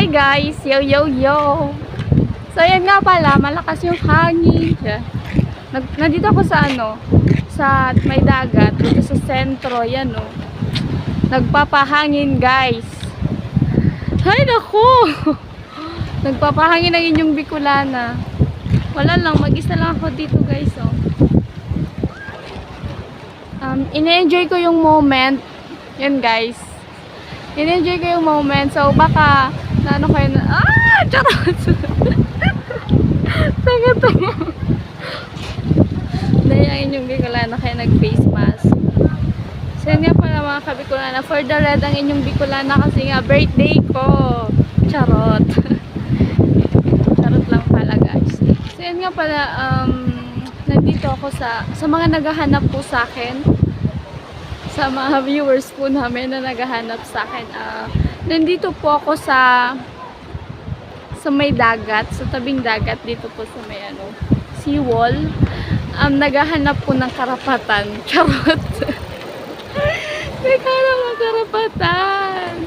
Hi guys! Yo yo yo! So yan nga pala, malakas yung hangin. Nandito ako sa sa may dagat, dito sa sentro, yan o. Nagpapahangin guys. Hay naku! Nagpapahangin ang inyong Bicolana. Wala lang, mag-isa lang ako dito guys o. Ine-enjoy ko yung moment. Yan guys. In-enjoy ko yung moment. So, baka, kayo na, charot! Taga to. Dahil ang inyong Bicolana kaya nag-face mask. So, yun nga pala mga ka-Bicolana. For the red ang inyong Bicolana kasi nga birthday ko. Charot. Charot lang pala guys. So, yun nga pala, nandito ako sa mga naghahanap po sa akin. Sa mga viewers po namin na naghahanap sa akin. Nandito po ako sa may dagat, sa tabing dagat dito po sa may seawall. Naghahanap po ng karapatan. Charot. May karapatan.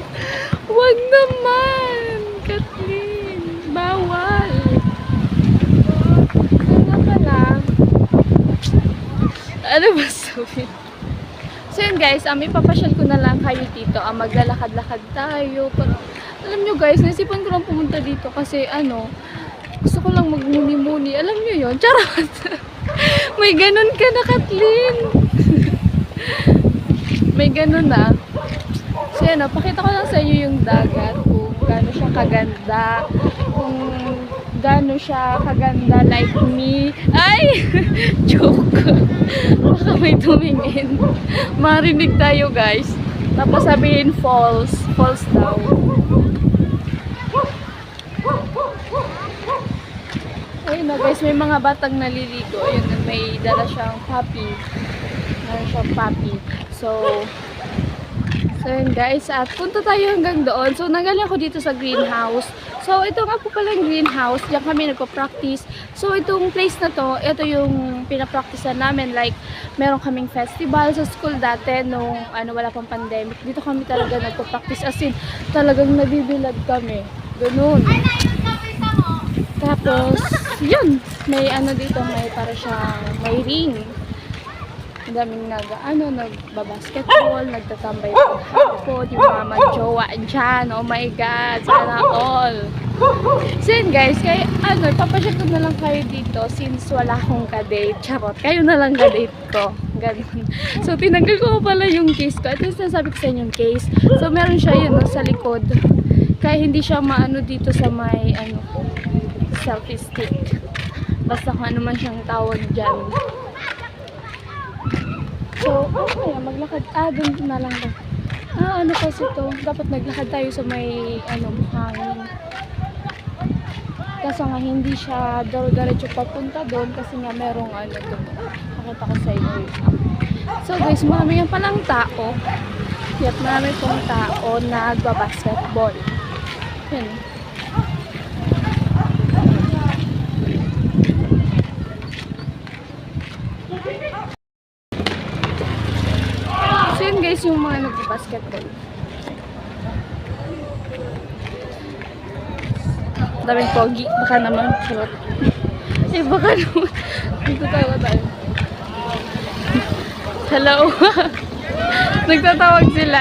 Wag naman, Kathleen. Bawal. Ano pala? Ano ba sabihin? So yun guys, ipapasyal ko na lang kayo dito. Maglalakad-lakad tayo. Pero, alam nyo guys, naisipan ko lang pumunta dito kasi gusto ko lang magmuni-muni. Alam nyo yun? Charot! May ganun ka na, Kathleen! May ganun na. So yun, pakita ko lang sa inyo yung dagat. Kung gaano siya kaganda. Kung gaano siya kaganda like me. Ay! Joke! Baka may tumingin. Marinig tayo guys. Tapos sabihin false. False daw. Ayun na guys, may mga batang naliligo. Ayun na, may dala siyang puppy. Meron siyang puppy. So yun guys, at punta tayo hanggang doon. So nagaling ako dito sa greenhouse. So ito nga po pala yung greenhouse. Diyan kami nagpo-practice. So itong place na to, ito yung pinapracticean namin. Like, meron kaming festival sa school dati nung wala pang pandemic. Dito kami talaga nagpo-practice. As in, talagang nabibilad kami. Ganun. Tapos, yun. May dito, may para siyang, may ring. Ang daming nagbabasketball, nagtatambay po hapon, yung mga mag-jowa dyan. Oh my God, sana all. So yun guys, kaya papasyal ko na lang kayo dito since wala akong ka-date. Charot, kayo na lang ka-date ko. Ganun. So tinanggal ko pala yung case ko. Ito yung sinasabi ko sa inyo yung case. So meron siya yun sa likod. Kaya hindi siya maano dito sa may selfie stick. Basta kung ano man siyang tawag dyan. So, kaya maglakad. Doon na lang ba? Kasi to. Dapat naglakad tayo sa may, hangin. Kaso nga, hindi siya diretso papunta doon kasi nga merong doon. Nakita ko sa inyo. So, guys, marami nga palang tao. At marami pong tao na nagbabasketball. Yan. Guys, yung mga nagbabasketball. Daming pogi. Baka naman. Charot. Baka naman. Dito tayo. Hello. Nagtatawag sila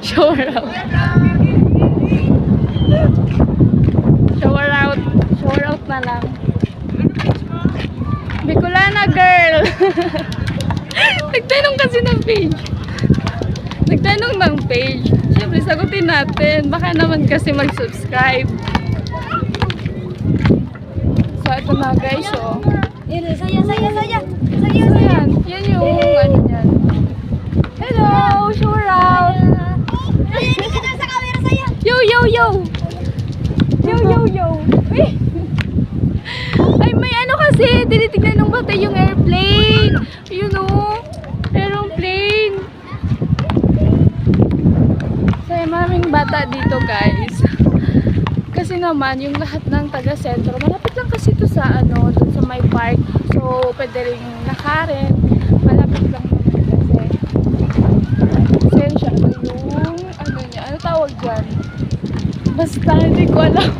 Shower out. Shower out. Shower out na lang. Bicolana girl. Nagtanong kasi ng page. Nagtanong ng page. Siyempre, sagutin natin. Baka naman kasi mag-subscribe. So, ito na guys, Saya. So, yan yung yan. Hello! Shower out! Sa camera saya. Yo! Ay, may kasi. Tinitignan ng bata yung airplane. Aeroplane. So, maraming bata dito guys. Kasi naman, yung lahat ng taga-sentro, malapit lang kasi ito sa doon sa may park. So, pwede rin lakarin. Malapit lang naman kasi. Sensya, yung tawag dyan? Basta, hindi ko alam.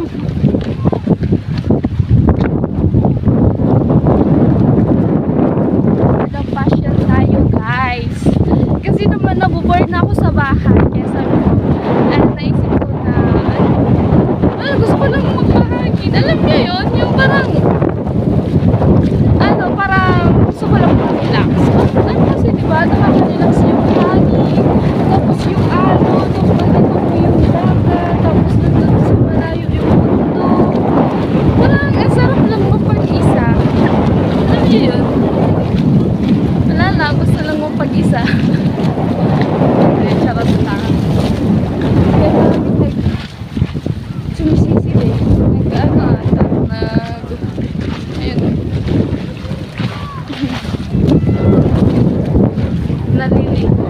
Nagpasyal tayo, guys. Kasi naman nabuboard na ako sa bahay. Kaya sabi ko, naisip ko na, gusto ko lang magpahangin. Alam niyo yun? Yung parang, gusto ko lang mag-relax. Kasi diba, nakaka-relax yung hangin. Tapos yung tapos nakita mo yung dagat. Tapos nandun sa malayo yung mundo. Parang, ang sarap lang mapag-isa. Alam niyo yun? Wala lang, gusto lang mapag-isa. Charot lang. Kaya namin sumisisi eh. Ayun. Naliligo.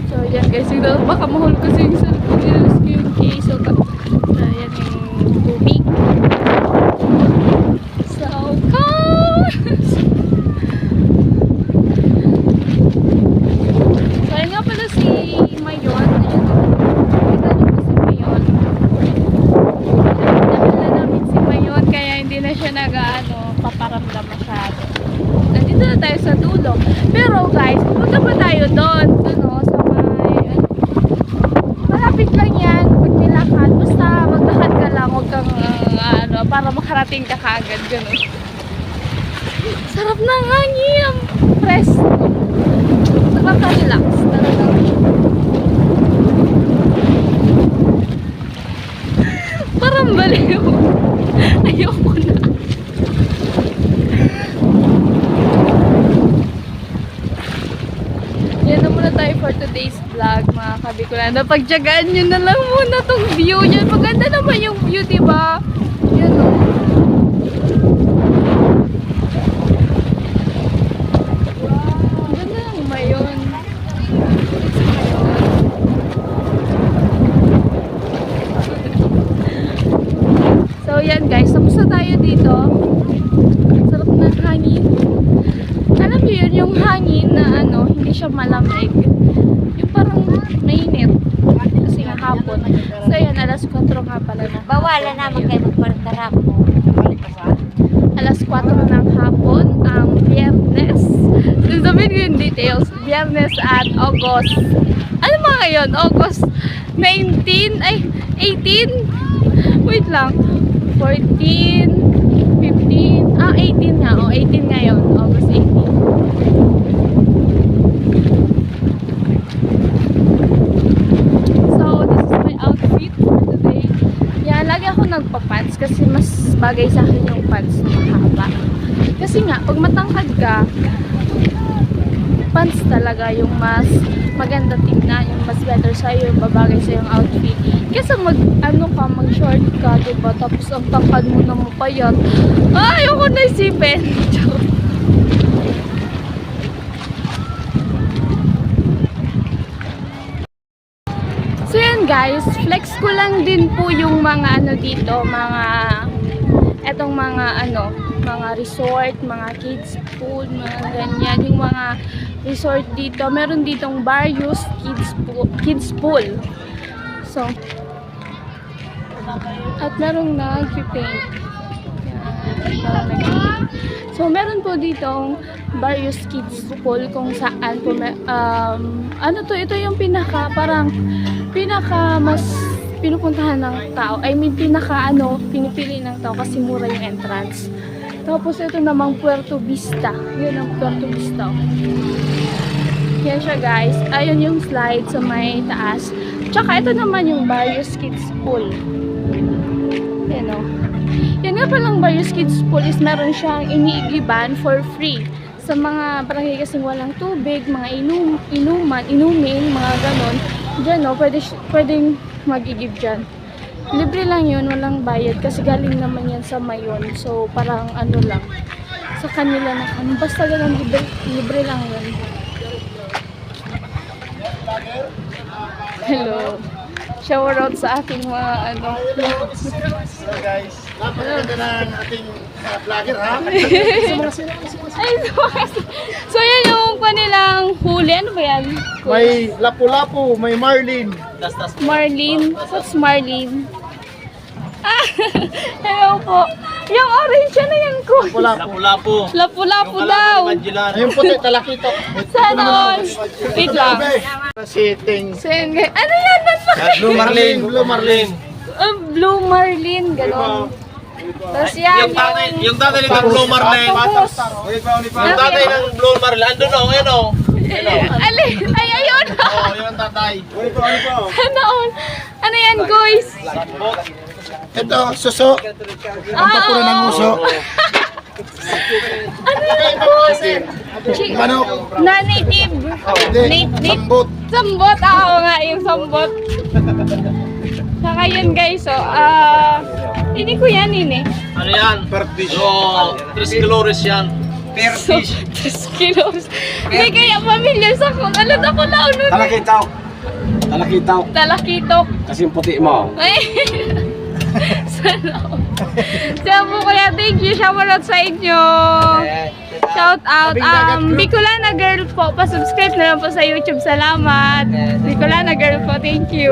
So, yan guys. Baka mahul kasi yung cellphone. Nilalas ko yung case. So, yan yung tubig. So, guys! So, yun nga pala si Mayon. Kita niyo po si Mayon. Nakala namin si Mayon kaya hindi na siya paparamdam masyado. Nandito na tayo sa dulo. Pero guys, pupunta pa tayo doon. Sa may... malapit lang yan. Pag nilakad. Basta maglakad ka lang. Huwag kang para makarating ka kaagad. Ganun. Sarap ng hangin. Press. Nakaka-relax. Talagang. Parang baliw. Ayoko na. Yan na muna tayo for today's vlog, mga kabikulan. Napagtyagaan nyo na lang muna tong view. Yan, maganda naman yung view, diba? Yan o. Wow, ganda lang Mayon. So yan guys, tapos na tayo dito. Sarap ng hangin. Alam niyo yun, yung hangin na hindi siya malamig. Yung parang mainit. Kasi nga hapon. So yan, alas 4 nga pala na. Bawalan naman kayo magpartarap mo. Alas 4 ng hapon, ang Biyernes. Sabihin ko yung details. Biyernes at August. Ano mga ngayon? August 19? Ay, 18? Wait lang. 14, 15, 18 nga. 18 ngayon. August 18. So, this is my outfit for today. Yan, lagi ako nagpa-pants kasi mas bagay sa akin yung pants na mahaba. Kasi nga, pag matangkad ka, pants talaga yung mas maganda tingnan, yung mas better sa'yo, yung babagay sa yung outfit. Kasi mag-short ka, diba? Tapos ang tangkad mo na mapayat. Ayoko na isipin. So yan guys, flex ko lang din po yung mga dito, etong mga mga resort, mga kids pool, mga ganyan, yung mga resort dito. Meron ditong various kids pool. So, at merong nag-paint. So, meron po ditong various kids pool kung saan po, ito yung pinaka mas pinupuntahan ng tao. I mean, pinipili ng tao kasi mura yung entrance. Tapos, ito namang Puerto Vista. Yun ang Puerto Vista. Yan siya guys. Ayun yung slide sa may taas. Tsaka ito naman yung various kids pool. Yan o. Yan nga palang various kids pool is meron siyang iniigiban for free. Sa mga barangay kasing walang tubig, mga inumin, mga ganon. Diyan o, pwedeng mag-igib dyan. Libre lang yun, walang bayad kasi galing naman yan sa Mayon. So parang lang. Sa kanila na basta ganun, libre lang yun. Hello. Shower out sa ating mga Hello guys. Napakaganda ng ating vlogger ha. So yan yung kanilang huli. Ano ba yan? May lapu-lapu, may marlin, Marlene. What's Marlene? Ah, hello po. Yung orange na yan ko. Lapu-lapu. Lapu-lapu daw. Ayun puti, talakito. Sana all. Wait lang. Sitting. Sen, ano yan? Blue Marlin. Blue Marlin. Blue Marlin, gano'n. Tapos yan, Yung tatay ng Blue Marlin. Octopus. Yung tatay ng Blue Marlin. Andun o, ayun o. Alin? Ay, ayun. Oo, yun ang tatay. Sana all. Ano yan, guys? Ito, suso. Ang papuro ng uso. Ano yan, guys? Manok. Na native. Hindi, sambot. Sambot. Oo nga, yung sambot. Saka yun, guys. So, ini ko yan, ini. Ano yan? Perfish. Oo, 3 kiloris yan. So, 3 kilos. Hindi kaya familiar sa kung alam ako na ano. Talakitaw. Talakitaw. Talakitok. Kasi yung puti mo. Ay. Sana. Siya po kaya, thank you. Shoutout sa inyo. Shout out. Bicolana Girl po. Pa-subscribe na lang po sa YouTube. Salamat. Bicolana Girl po. Thank you.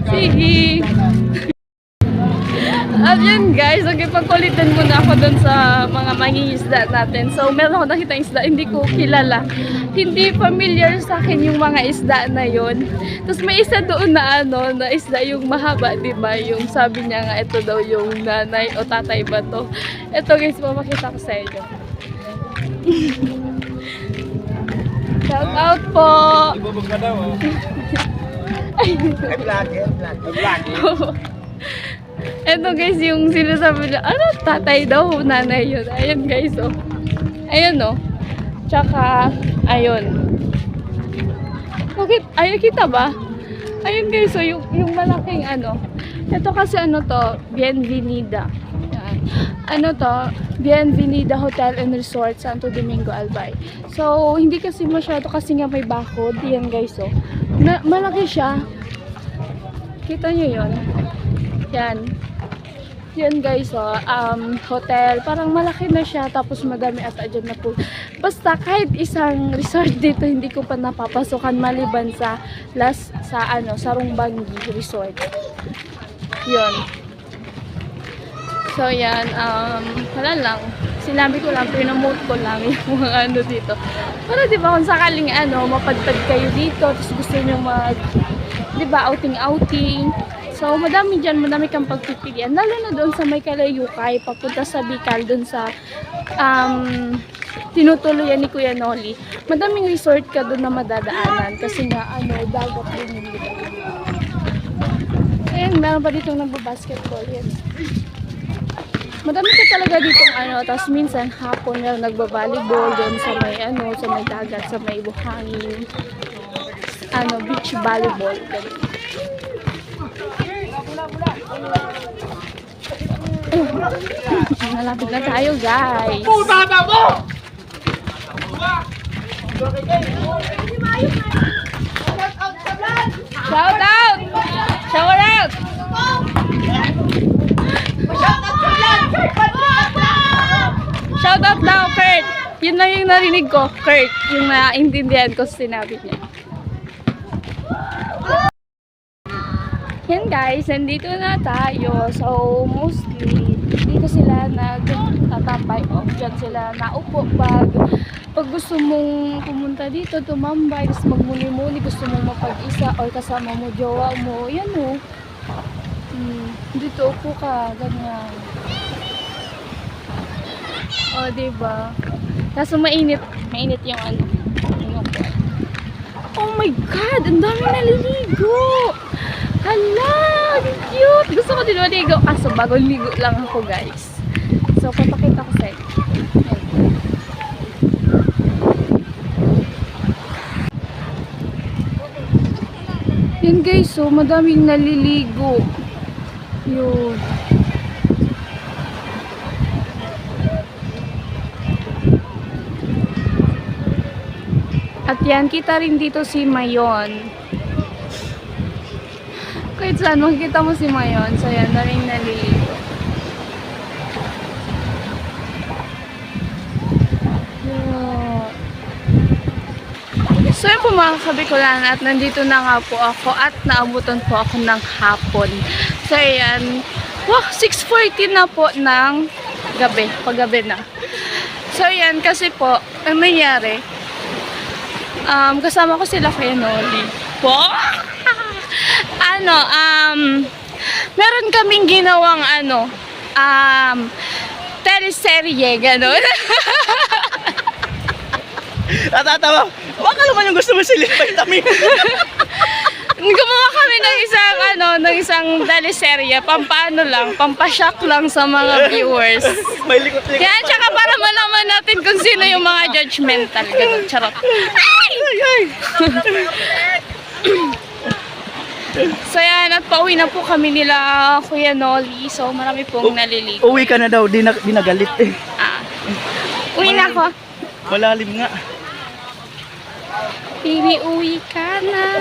Sige. At yun guys, okay, pagkulitan muna ako dun sa mga mangingisda natin. So, meron ako nakita isda, hindi ko kilala. Hindi familiar sa akin yung mga isda na yun. Tapos may isa doon na na isda yung mahaba, diba? Yung sabi niya nga, ito daw yung nanay o tatay ba to. Ito guys, papakita ko sa inyo. Shout out po! Ibubog ka daw. Ay, vlog. Eto guys, yung sinasabi nila, ano, tatay daw, nanay yun. Ayun guys, oh. Ayun, oh. Tsaka, ayun. Bakit? Ayun, kita ba? Ayun guys, so yung malaking ano. Ito kasi ano to, Bienvenida. Yan. Ano to, Bienvenida Hotel and Resort, Santo Domingo, Albay. So, hindi kasi masyado kasi nga may bakod. Yan guys, oh. Malaki siya. Kita nyo yun? Yan. Yan guys, oh. Hotel. Parang malaki na siya. Tapos madami ata dyan na pool. Basta kahit isang resort dito, hindi ko pa napapasokan maliban sa Sarungbangi Resort. Yun. So yan, wala lang. Sinabi ko lang, pinomote ko lang yung mga ano dito. Pero diba kung sakaling mapadpad kayo dito, tapos gusto nyo diba, outing-outing. So, madami kang pagpipilian. Lalo na doon sa may Kalayukay, papunta sa Bicol, doon sa tinutuluyan ni Kuya Noli. Madaming resort ka doon na madadaanan kasi nga, dagat din yung lugar. Ayan, meron pa ditong nagbabasketball. Yan. Madami ka talaga ditong tapos minsan hapon na nagbabalibol doon sa may sa may dagat, sa may buhangin. Beach volleyball. Ganun. Malapit na tayo, guys. Puta na mo! Shout out! Shout out! Shout out daw, Kurt. Yun lang yung narinig ko, Kurt. Yung naintindihan ko sa sinabi niya. Yan guys, nandito na tayo. So, mostly, dito sila nagtatapay o dyan sila naupo pag gusto mong pumunta dito, tumambay, tapos magmuni-muni, gusto mong mapag-isa or kasama mo, jowa mo, yan o. Dito upo ka, ganyan. O, diba? Kaso mainit yung yung oh my God! Ang dami naliligo! Hala! Cute! Gusto ko din maligo. Kaso bagong ligo lang ako, guys. So, papakita ko sa inyo. Yan guys, so madaming naliligo. Yun. At yan, kita rin dito si Mayon. Kahit saan, makikita mo si Mayon. So yan, na rin naliligo. So yun po mga kabikulan, at nandito na nga po ako at naabutan po ako ng hapon. So ayan, wow, 6:40 na po ng gabi, paggabi na. So ayan, kasi po, ang nangyari, kasama ko sila kay Noli. Po? Meron kaming ginawang teleserye, gano'n. Natatawa. Baka naman yung gusto mo silip vitamin. Gumawa kami ng isang teleserye, pampashock lang sa mga viewers. May likot-likot. Kaya tsaka para malaman natin kung sino yung mga judgmental, gano'n, charot. Ay! So yan, at pauwi na po kami nila Kuya Noli. So marami pong naliligo. Uwi ka na daw, di nagalit eh. Uwi na ako. Malalim nga. Baby, uwi ka na.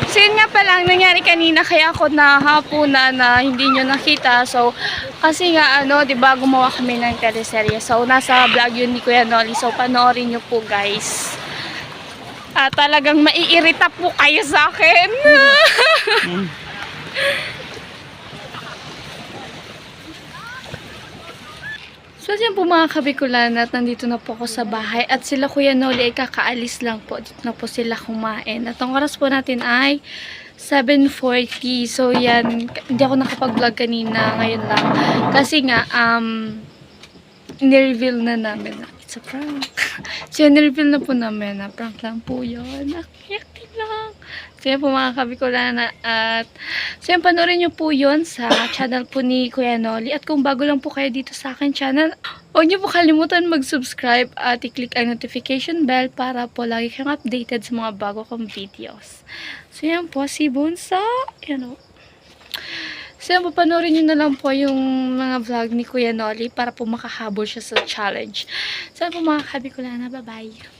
So yun nga palang nangyari kanina, kaya ako nahapunan na hindi nyo nakita. So kasi nga di ba gumawa kami ng teleserye. So nasa vlog yun ni Kuya Noli. So panoorin nyo po guys. Talagang maiirita po kayo sa akin. So yan po mga kabikulan, at nandito na po ako sa bahay at sila Kuya Noli ay kakaalis lang po. Dito na po sila kumain. At ang oras po natin ay 7:40. So yan, hindi ako nakapag-vlog kanina, ngayon lang. Kasi nga, ni-reveal na namin na it's a prank. So yan, ni-reveal na po namin na prank lang po yun. Acting lang. So yan po mga kabikulan, at so yan, panoorin nyo po yun sa channel po ni Kuya Noli. At kung bago lang po kayo dito sa akin channel, huwag nyo po kalimutan mag-subscribe at i-click ang notification bell para po lagi kang updated sa mga bago kong videos. So yan po, si Bunso. So yan po, panoorin nyo na lang po yung mga vlog ni Kuya Noli para po makahabol siya sa challenge. So yan po mga kabikulan, bye-bye.